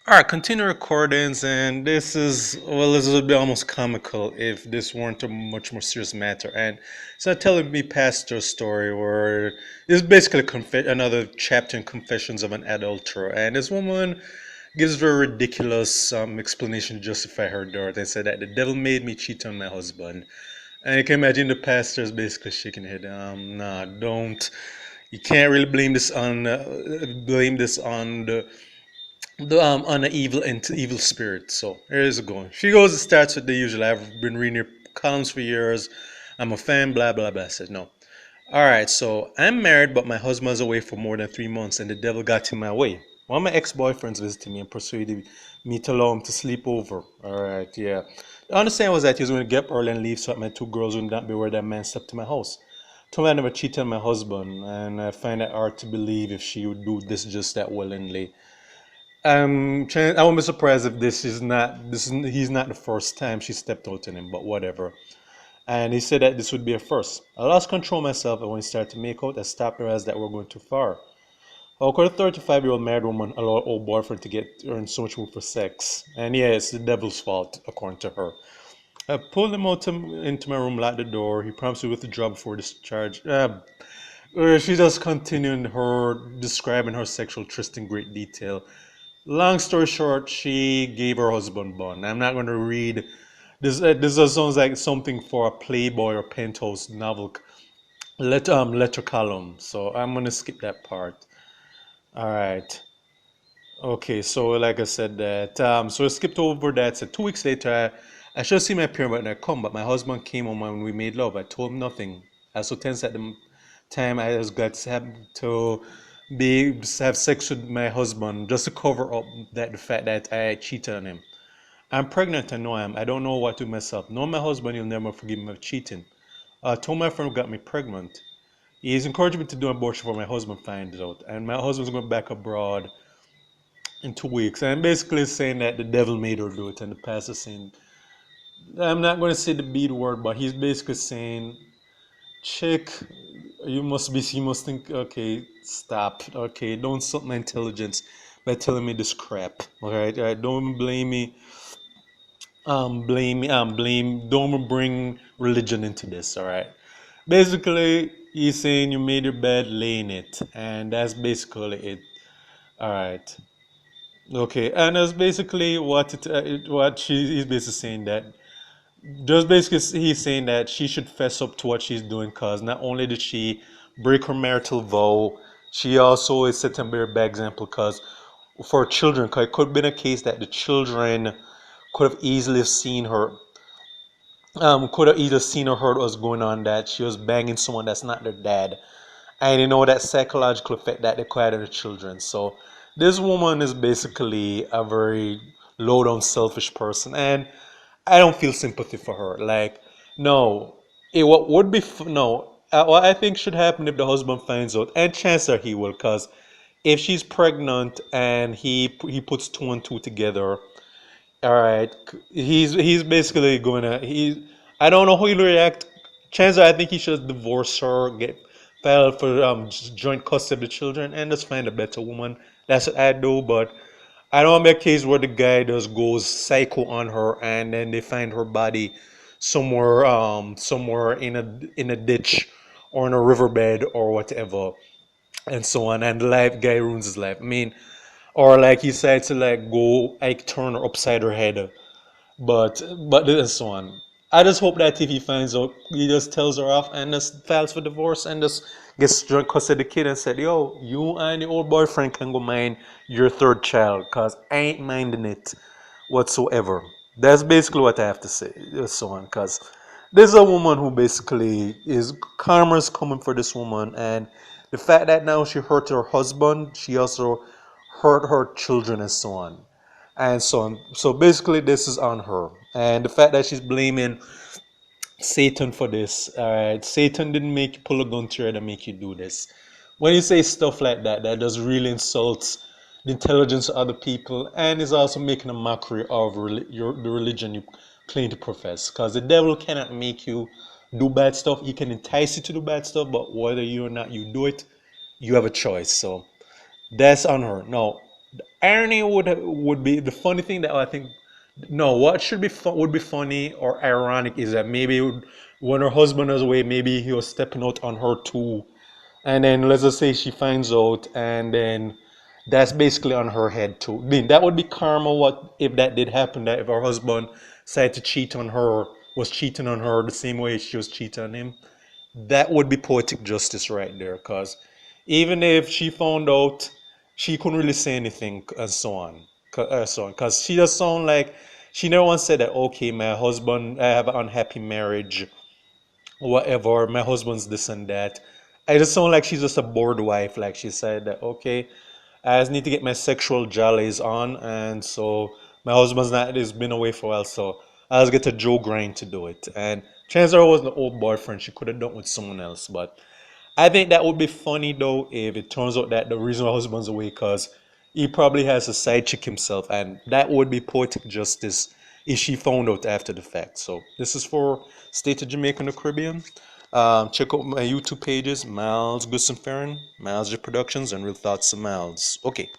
All right, continue recordings, and this would be almost comical if this weren't a much more serious matter. And it's not telling me pastor's story where it's basically another chapter in Confessions of an Adulterer. And this woman gives very ridiculous explanation to justify her dirt and said that the devil made me cheat on my husband. And you can imagine the pastor is basically shaking his head. Nah, don't. You can't really blame this on the on an evil spirit. So here's it going. She goes. It starts with the usual. I've been reading your columns for years. I'm a fan. Blah blah blah. I said no. All right. So I'm married, but my husband's away for more than 3 months, and the devil got in my way. One of my ex-boyfriends visited me and persuaded me to allow him to sleep over. All right. Yeah. The understanding was that he was going to get up early and leave, so that my two girls would not be where that man stepped to my house. Told me I never cheated on my husband, and I find it hard to believe if she would do this just that willingly. I won't be surprised if he's not the first time she stepped out on him, but whatever. And he said that this would be a first. I lost control myself, and when he started to make out, I stopped and realized that we're going too far. How could a 35-year-old married woman allow her old boyfriend to get her in so much mood for sex? And yeah, it's the devil's fault, according to her. I pulled him into my room, locked the door. He promised me with the job before discharge. She just continued her describing her sexual tryst in great detail. Long story short, she gave her husband bun. I'm not going to read this. This just sounds like something for a Playboy or Penthouse novel letter column. So I'm going to skip that part. All right. Okay. So like I said that. So I skipped over that. So 2 weeks later, I should see my parent when I come, but my husband came home when we made love. I told him nothing. I was so tense at the time. I was glad to be have sex with my husband just to cover up that the fact that I cheated on him. I'm pregnant. I know I am. I don't know what to do myself. Knowing my husband, he'll never forgive me for cheating. I told my friend who got me pregnant. He's encouraging me to do an abortion before my husband finds out. And my husband's going back abroad in 2 weeks. And I'm basically saying that the devil made her do it. And the pastor's saying, I'm not going to say the B word, but he's basically saying, chick, you must think, okay, stop. Okay, don't insult my intelligence by telling me this crap. All right, don't blame me. Don't bring religion into this. All right. Basically, he's saying you made your bed, lay in it, and that's basically it. All right. Okay, and that's basically what he's basically saying that just basically he's saying that she should fess up to what she's doing because not only did she break her marital vow, she also is setting a very bad example because for children, because it could have been a case that the children could have easily seen her could have either seen or heard what was going on, that she was banging someone that's not their dad, and you know that psychological effect that they could have on the children. So this woman is basically a very low down selfish person, and I don't feel sympathy for her. Like, no, what would be no. What I think should happen if the husband finds out, and chances are he will, because if she's pregnant and he puts two and two together, all right, he's basically gonna he. I don't know how he'll react. Chances are I think he should divorce her, get file for joint custody of the children, and just find a better woman. That's what I do, but I don't want to make a case where the guy just goes psycho on her, and then they find her body somewhere in a ditch or in a riverbed or whatever, and so on, and the life guy ruins his life. I mean, or like he decides to like go like turn her upside her head, but and so on. I just hope that if he finds out, he just tells her off and just files for divorce and just gets drunk custody of the kid and said, "Yo, you and your old boyfriend can go mind your third child, cause I ain't minding it whatsoever." That's basically what I have to say. So on, cause there's a woman who basically is karma's coming for this woman, and the fact that now she hurt her husband, she also hurt her children and so on and so on. So basically, this is on her, and the fact that she's blaming Satan for this. All right, Satan didn't make you pull a gun to your head and make you do this. When you say stuff like that, that does really insults the intelligence of other people, and is also making a mockery of the religion you claim to profess. Because the devil cannot make you do bad stuff. He can entice you to do bad stuff, but whether you or not you do it, you have a choice. So that's on her. Now, Irony would be the funny thing that I think. No, what should be would be funny or ironic is that maybe when her husband was away, maybe he was stepping out on her too, and then let's just say she finds out, and then that's basically on her head too. I mean, that would be karma. What if that did happen? That if her husband decided to cheat on her, was cheating on her the same way she was cheating on him, that would be poetic justice right there. Because even if she found out, she couldn't really say anything and so on, so on. Because she just sound like she never once said that. Okay, my husband, I have an unhappy marriage, whatever. My husband's this and that. I just sound like she's just a bored wife. Like she said that. Okay, I just need to get my sexual jollies on, and so my husband's not has been away for a while, so I just get a Joe grind to do it. And chances are it wasn't an old boyfriend; she could have done it with someone else. But I think that would be funny though if it turns out that the reason my husband's away because he probably has a side chick himself, and that would be poetic justice if she found out after the fact. So this is for State of Jamaica and the Caribbean. Check out my YouTube pages, Miles Gusson Farron, Miles J Productions, and Real Thoughts of Miles. Okay,